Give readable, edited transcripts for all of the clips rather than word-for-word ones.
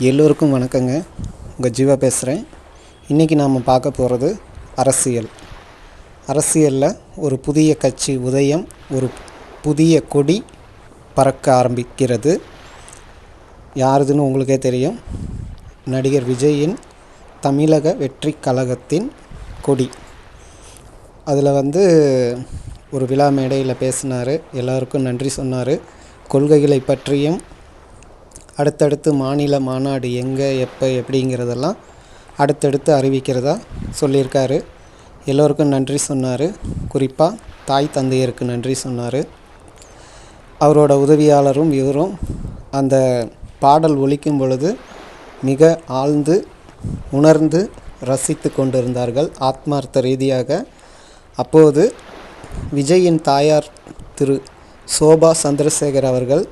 எல்லோருக்கும் வணக்கங்க. உங்கள் ஜீவா பேசுகிறேன். இன்றைக்கி நாம் பார்க்க போகிறது அரசியலில் ஒரு புதிய கட்சி உதயம், ஒரு புதிய கொடி பறக்க ஆரம்பிக்கிறது. யாருதுன்னு உங்களுக்கே தெரியும். நடிகர் விஜயின் தமிழக வெற்றி கழகத்தின் கொடி. அதில் ஒரு விழா மேடையில் பேசினார். எல்லாருக்கும் நன்றி சொன்னார். கொள்கைகளை பற்றியும் அடுத்தடுத்து மாநில மாநாடு எங்கே எப்போ எப்படிங்கிறதெல்லாம் அடுத்தடுத்து அறிவிக்கிறதா சொல்லியிருக்காரு. எல்லோருக்கும் நன்றி சொன்னார். குறிப்பாக தாய் தந்தையருக்கு நன்றி சொன்னார். அவரோட உதவியாளரும் இவரும் அந்த பாடல் ஒலிக்கும் பொழுது மிக ஆழ்ந்து உணர்ந்து ரசித்து கொண்டிருந்தார்கள் ஆத்மார்த்த ரீதியாக. அப்போது விஜயின் தாயார் திரு சோபா சந்திரசேகர் அவர்கள்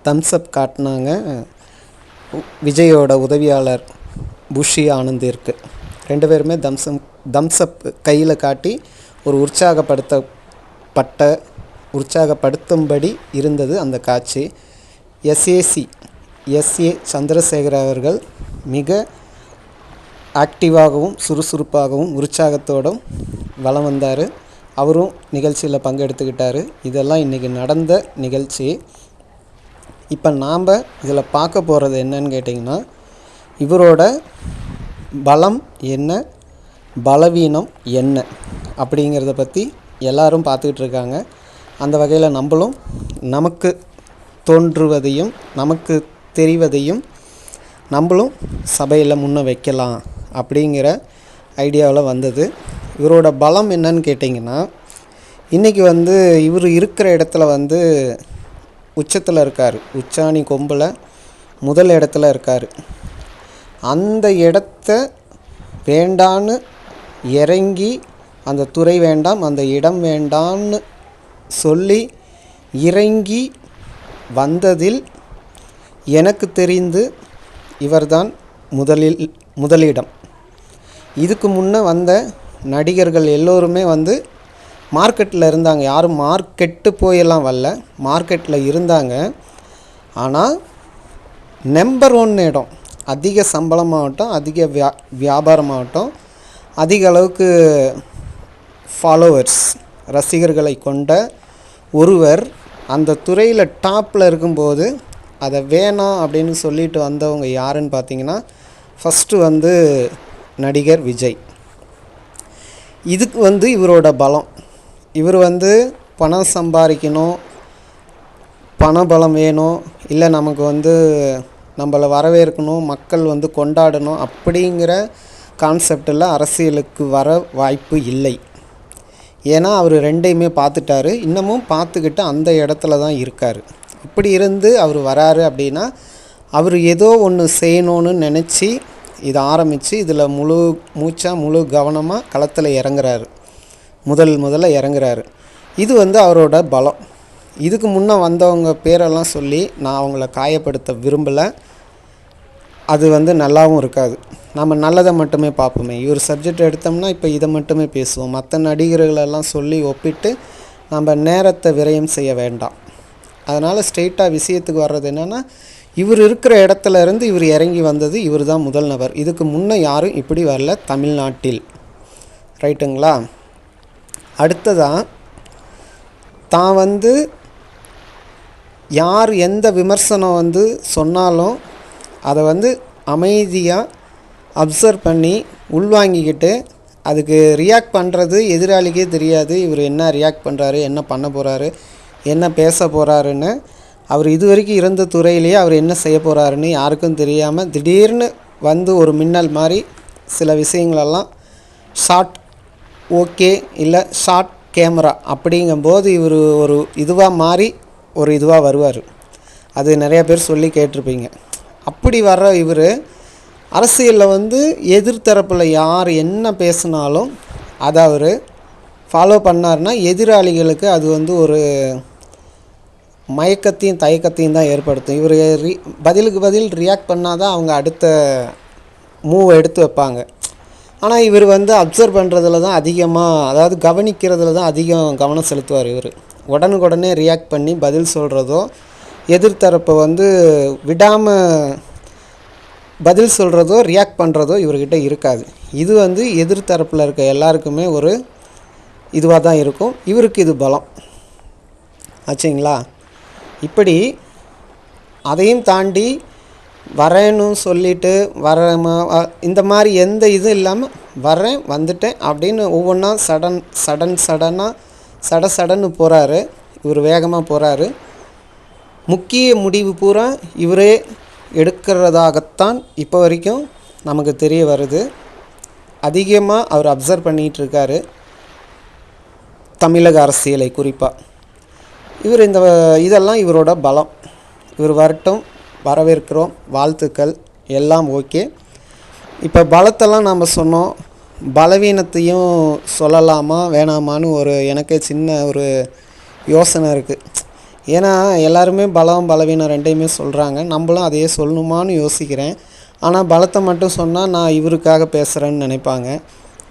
தம்ஸ்அப் காட்டினாங்க விஜயோட உதவியாளர் புஷி ஆனந்திற்கு. ரெண்டு பேருமே தம்ஸ்அப் கையில் காட்டி ஒரு உற்சாகப்படுத்தும்படி இருந்தது அந்த காட்சி. எஸ்ஏ சந்திரசேகர் அவர்கள் மிக ஆக்டிவாகவும் சுறுசுறுப்பாகவும் உற்சாகத்தோடும் வலம் வந்தார். அவரும் நிகழ்ச்சியில் பங்கெடுத்துக்கிட்டார். இதெல்லாம் இன்றைக்கி நடந்த நிகழ்ச்சி. இப்போ நாம் இதில் பார்க்க போகிறது என்னன்னு கேட்டிங்கன்னா, இவரோட பலம் என்ன, பலவீனம் என்ன அப்படிங்கிறத பற்றி எல்லாரும் பார்த்துக்கிட்டு இருக்காங்க. அந்த வகையில் நம்மளும் நமக்கு தோன்றுவதையும் நமக்கு தெரிவதையும் நம்மளும் சபையில் முன்ன வைக்கலாம் அப்படிங்கிற ஐடியாவில் வந்தது. இவரோட பலம் என்னன்னு கேட்டிங்கன்னா, இன்றைக்கி இவர் இருக்கிற இடத்துல உச்சத்தில் இருக்கார். உச்சாணி கொம்பில் முதல் இடத்துல இருக்கார். அந்த இடத்த வேண்டான்னு இறங்கி, அந்த துறை வேண்டாம், அந்த இடம் வேண்டான்னு சொல்லி இறங்கி வந்ததில் எனக்கு தெரிந்து இவர்தான் முதலிடம். இதுக்கு முன்னே வந்த நடிகர்கள் எல்லோருமே மார்க்கெட்டில் இருந்தாங்க. யாரும் மார்க்கெட்டு போயெல்லாம் வரல, மார்க்கெட்டில் இருந்தாங்க. ஆனால் நம்பர் 1 இடம், அதிக சம்பளமாகட்டும், அதிக வியாபாரமாகட்டும், அதிக அளவுக்கு ஃபாலோவர்ஸ் ரசிகர்களை கொண்ட ஒருவர் அந்த துறையில் டாப்பில் இருக்கும்போது அதை வேணாம் அப்படின்னு சொல்லிட்டு வந்தவங்க யாருன்னு பார்த்தீங்கன்னா, ஃபஸ்ட்டு நடிகர் விஜய். இதுக்கு இவரோட பலம். இவர் பணம் சம்பாதிக்கணும், பணபலம் வேணும், இல்லை நமக்கு நம்மளை வரவேற்கணும், மக்கள் கொண்டாடணும் அப்படிங்கிற கான்செப்டில் அரசியலுக்கு வர வாய்ப்பு இல்லை. ஏன்னா அவர் ரெண்டையுமே பார்த்துட்டாரு, இன்னமும் பார்த்துக்கிட்டு அந்த இடத்துல தான் இருக்கார். இப்படி இருந்து அவர் வராரு அப்படின்னா, அவர் ஏதோ ஒன்று செய்யணும்னு நினச்சி இதை ஆரம்பித்து இதில் முழு கவனமாக களத்தில் இறங்குறாரு. முதல்ல இறங்குறாரு. இது அவரோட பலம். இதுக்கு முன்னே வந்தவங்க பேரெல்லாம் சொல்லி நான் அவங்கள காயப்படுத்த விரும்பலை. அது நல்லாவும் இருக்காது. நம்ம நல்லதை மட்டுமே பார்ப்போமே. இவர் சப்ஜெக்ட் எடுத்தோம்னா இப்போ இதை மட்டுமே பேசுவோம். மற்ற நடிகர்களெல்லாம் சொல்லி ஒப்பிட்டு நம்ம நேரத்தை விரயம் செய்ய வேண்டாம். அதனால் ஸ்ட்ரெயிட்டாக விஷயத்துக்கு வர்றது என்னென்னா, இவர் இருக்கிற இடத்துல இருந்து இவர் இறங்கி வந்தது இவர் தான் முதல் நபர். இதுக்கு முன்னே யாரும் இப்படி வரல தமிழ்நாட்டில். ரைட்டுங்களா? அடுத்ததாக தான் யார் எந்த விமர்சனம் சொன்னாலும் அதை அமைதியாக அப்சர்வ் பண்ணி உள்வாங்கிக்கிட்டு அதுக்கு ரியாக்ட் பண்ணுறது எதிராளிக்கே தெரியாது. இவர் என்ன ரியாக்ட் பண்ணுறாரு, என்ன பண்ண போகிறாரு, என்ன பேச போகிறாருன்னு, அவர் இது வரைக்கும் இருந்த துறையிலேயே அவர் என்ன செய்ய போகிறாருன்னு யாருக்கும் தெரியாமல் திடீர்னு ஒரு மின்னல் மாதிரி சில விஷயங்களெல்லாம் ஷார்ட் ஓகே இல்லை ஷார்ட் கேமரா அப்படிங்கும்போது இவர் ஒரு இதுவாக வருவார். அது நிறையா பேர் சொல்லி கேட்டிருப்பீங்க. அப்படி வர்ற இவர் அரசியலில் எதிர்த்தரப்பில் யார் என்ன பேசினாலும் அதை அவர் ஃபாலோ பண்ணார்னா எதிராளிகளுக்கு அது ஒரு மயக்கத்தையும் தயக்கத்தையும் தான் ஏற்படுத்தும். இவர் பதிலுக்கு பதில் ரியாக்ட் பண்ணால் தான் அவங்க அடுத்த மூவ் எடுத்து வைப்பாங்க. ஆனால் இவர் அப்சர்வ் பண்ணுறதுல தான் அதிகமாக, அதாவது கவனிக்கிறதுல தான் அதிகம் கவனம் செலுத்துவார். இவர் உடனுக்குடனே ரியாக்ட் பண்ணி பதில் சொல்கிறதோ, எதிர்த்தரப்பை விடாமல் பதில் சொல்கிறதோ ரியாக்ட் பண்ணுறதோ இவர்கிட்ட இருக்காது. இது வந்து எதிர்த்தரப்பில் இருக்க எல்லாருக்குமே ஒரு இதுவாக தான் இருக்கும். இவருக்கு இது பலம் ஆச்சுங்களா. இப்படி அதையும் தாண்டி வரேன்னு சொல்லிவிட்டு இந்த மாதிரி எந்த இதுவும் இல்லாமல் வரேன் வந்துட்டேன் அப்படின்னு ஒவ்வொன்றா சடன்னு போகிறாரு. இவர் வேகமாக போகிறாரு. முக்கிய முடிவு பூரா இவரே எடுக்கிறதாகத்தான் இப்போ வரைக்கும் நமக்கு தெரிய வருது. அதிகமாக அவர் அப்சர்வ் பண்ணிகிட்ருக்காரு தமிழக அரசியலை குறிப்பாக. இவர் இதெல்லாம் இவரோட பலம். இவர் வரட்டும், வரவேற்கிறோம், வாழ்த்துக்கள், எல்லாம் ஓகே. இப்போ பலத்தெல்லாம் நாம் சொன்னோம், பலவீனத்தையும் சொல்லலாமா வேணாமான்னு எனக்கே சின்ன ஒரு யோசனை இருக்குது. ஏன்னா எல்லாருமே பலம் பலவீனம் ரெண்டையுமே சொல்கிறாங்க, நம்மளும் அதையே சொல்லணுமான்னு யோசிக்கிறேன். ஆனால் பலத்தை மட்டும் சொன்னால் நான் இவருக்காக பேசுகிறேன்னு நினைப்பாங்க.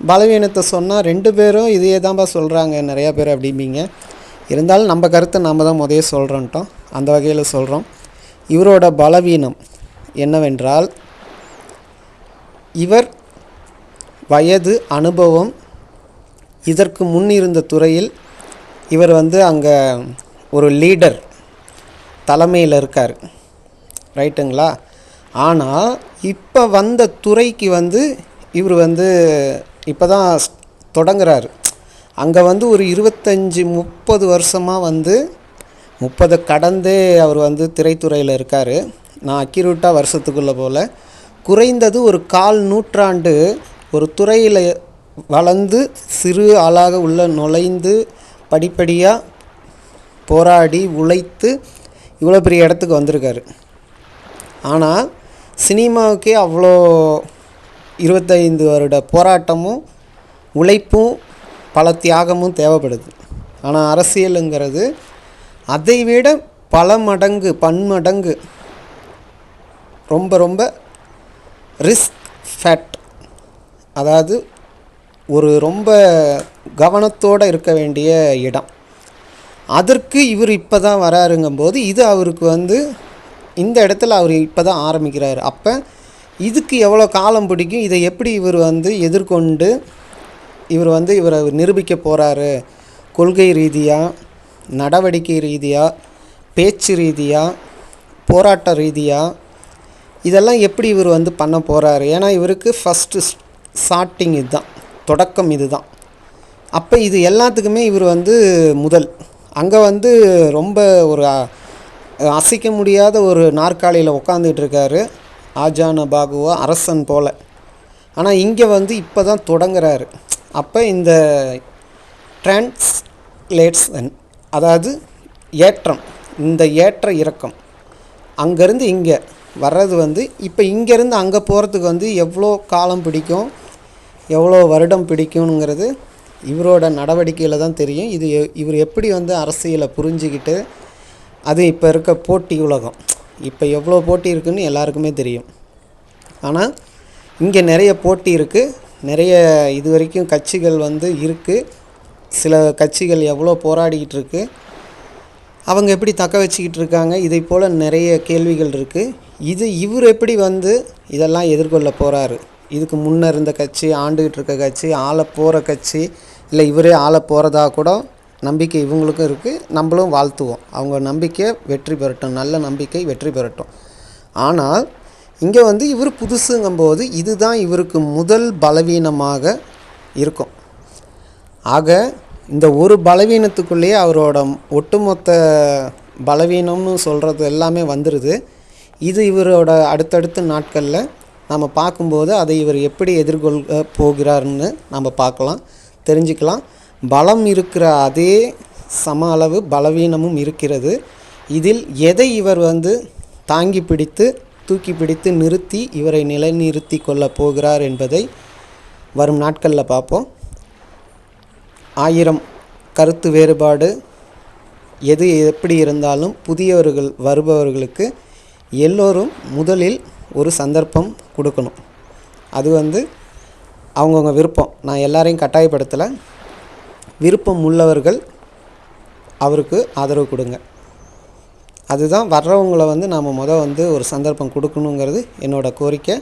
பலவீனத்தை சொன்னால் 2 பேரும் இதையே தான்ப்பா சொல்கிறாங்க நிறையா பேர் அப்படிம்பிங்க. இருந்தாலும் நம்ம கருத்தை நாம் தான் முதல்ல சொல்கிறோன்ட்டோம். அந்த வகையில் சொல்கிறோம். இவரோட பலவீனம் என்னவென்றால், இவர் வயது அனுபவம் இதற்கு முன் இருந்த துறையில் இவர் அங்கே ஒரு லீடர் தலைமையில் இருக்கார், ரைட்டுங்களா. ஆனால் இப்போ வந்த துறைக்கு இவர் இப்போ தான் தொடங்குறாரு. அங்கே ஒரு 25-30 வருஷமாக 30 கடந்தே அவர் திரைத்துறையில் இருக்கார். நான் அக்யூரேட்டாக வருஷத்துக்குள்ளே போல் குறைந்தது ஒரு 1/4 நூற்றாண்டு ஒரு துறையில் வளர்ந்து சிறு ஆளாக நுழைந்து படிப்படியாக போராடி உழைத்து இவ்வளோ பெரிய இடத்துக்கு வந்திருக்காரு. ஆனால் சினிமாவுக்கே அவ்வளோ 25 வருட போராட்டமும் உழைப்பும் பல தியாகமும் தேவைப்படுது. ஆனால் அரசியலுங்கிறது அதை விட பல மடங்கு பன்மடங்கு ரொம்ப ரொம்ப ரிஸ்க் ஃபேக்ட். அதாவது ரொம்ப கவனத்தோடு இருக்க வேண்டிய இடம். அதற்கு இவர் இப்போ தான் வராருங்கும்போது இது அவருக்கு இந்த இடத்துல அவர் இப்போ தான் ஆரம்பிக்கிறார். அப்போ இதுக்கு எவ்வளோ காலம் பிடிக்கும், இதை எப்படி இவர் எதிர்கொண்டு இவரை நிரூபிக்க போகிறாரு, கொள்கை ரீதியாக, நடவடிக்கை ரீதியாக, பேச்சு ரீதியாக, போராட்ட ரீதியாக, இதெல்லாம் எப்படி இவர் பண்ண போகிறாரு. ஏன்னா இவருக்கு ஃபஸ்ட்டு ஸ்டார்டிங் இதுதான், தொடக்கம் இது தான். அப்போ இது எல்லாத்துக்குமே இவர் முதல் அங்கே ரொம்ப ஒரு அசைக்க முடியாத ஒரு நாற்காலியில் உட்காந்துட்டு இருக்காரு, ஆஜான பாகுவா அரசன் போல். ஆனால் இங்கே இப்போ தான் தொடங்குறாரு. அப்போ இந்த டிரான்ஸ்லேஷன், அதாவது ஏற்றம், இந்த ஏற்ற இறக்கம் அங்கேருந்து இங்கே வர்றது இப்போ இங்கேருந்து அங்கே போகிறதுக்கு எவ்வளோ காலம் பிடிக்கும், எவ்வளோ வருடம் பிடிக்குங்கிறது இவரோட நடவடிக்கையில் தான் தெரியும். இவர் எப்படி அரசியலை புரிஞ்சுக்கிட்டு, அது இப்போ இருக்க போட்டி உலகம், இப்போ எவ்வளோ போட்டி இருக்குதுன்னு எல்லாருக்குமே தெரியும். ஆனால் இங்கே நிறைய போட்டி இருக்குது, நிறைய இது வரைக்கும் கட்சிகள் இருக்குது. சில கட்சிகள் எவ்வளோ போராடிக்கிட்டு இருக்குது, அவங்க எப்படி தக்க வச்சிக்கிட்டு இருக்காங்க, இதை போல் நிறைய கேள்விகள் இருக்குது. இவர் எப்படி இதெல்லாம் எதிர்கொள்ள போகிறாரு. இதுக்கு முன்னே இருந்த கட்சி, ஆண்டுகிட்டு இருக்க கட்சி, ஆள போகிற கட்சி, இல்லை இவரே ஆள போகிறதா கூட நம்பிக்கை இவங்களுக்கும் இருக்குது. நம்மளும் வாழ்த்துவோம், அவங்க நம்பிக்கை வெற்றி பெறட்டும், நல்ல நம்பிக்கை வெற்றி பெறட்டும். ஆனால் இங்கே இவர் புதுசுங்கும்போது இதுதான் இவருக்கு முதல் பலவீனமாக இருக்கும். ஆக இந்த ஒரு பலவீனத்துக்குள்ளேயே அவரோட ஒட்டுமொத்த பலவீனம்னு சொல்கிறது எல்லாமே வந்துடுது. இது இவரோட அடுத்தடுத்த நாட்களில் நம்ம பார்க்கும்போது அதை இவர் எப்படி எதிர்கொள்ள போகிறார்னு நம்ம பார்க்கலாம், தெரிஞ்சுக்கலாம். பலம் இருக்கிற அதே சம அளவு பலவீனமும் இருக்கிறது. இதில் எதை இவர் தாங்கி பிடித்து தூக்கி பிடித்து நிறுத்தி இவரை நிலைநிறுத்தி கொள்ள போகிறார் என்பதை வரும் நாட்களில் பார்ப்போம். 1000 கருத்து வேறுபாடு எது எப்படி இருந்தாலும் புதியவர்கள் வருபவர்களுக்கு எல்லோரும் முதலில் ஒரு சந்தர்ப்பம் கொடுக்கணும். அது அவங்கவுங்க விருப்பம், நான் எல்லாரையும் கட்டாயப்படுத்தலை. விருப்பம் உள்ளவர்கள் அவருக்கு ஆதரவு கொடுங்க. அதுதான் வர்றவங்கள வந்து நாம் வந்து ஒரு சந்தர்ப்பம் கொடுக்கணுங்கிறது என்னோடய கோரிக்கை.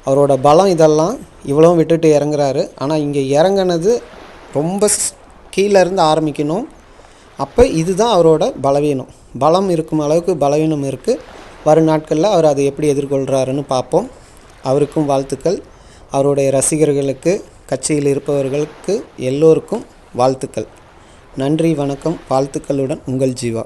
அவரோட பலம் இதெல்லாம் இவ்வளோ விட்டுட்டு இறங்குறாரு. ஆனால் இங்கே இறங்குனது ரொம்ப கீழேருந்து ஆரம்பிக்கணும். அப்போ இதுதான் அவரோட பலவீனம். பலம் இருக்கும் அளவுக்கு பலவீனம் இருக்குது. வரும் நாட்களில் அவர் அதை எப்படி எதிர்கொள்கிறாருன்னு பார்ப்போம். அவருக்கும் வாழ்த்துக்கள். அவருடைய ரசிகர்களுக்கு, கட்சியில் இருப்பவர்களுக்கு எல்லோருக்கும் வாழ்த்துக்கள். நன்றி, வணக்கம். வாழ்த்துக்களுடன் உங்கள் ஜீவா.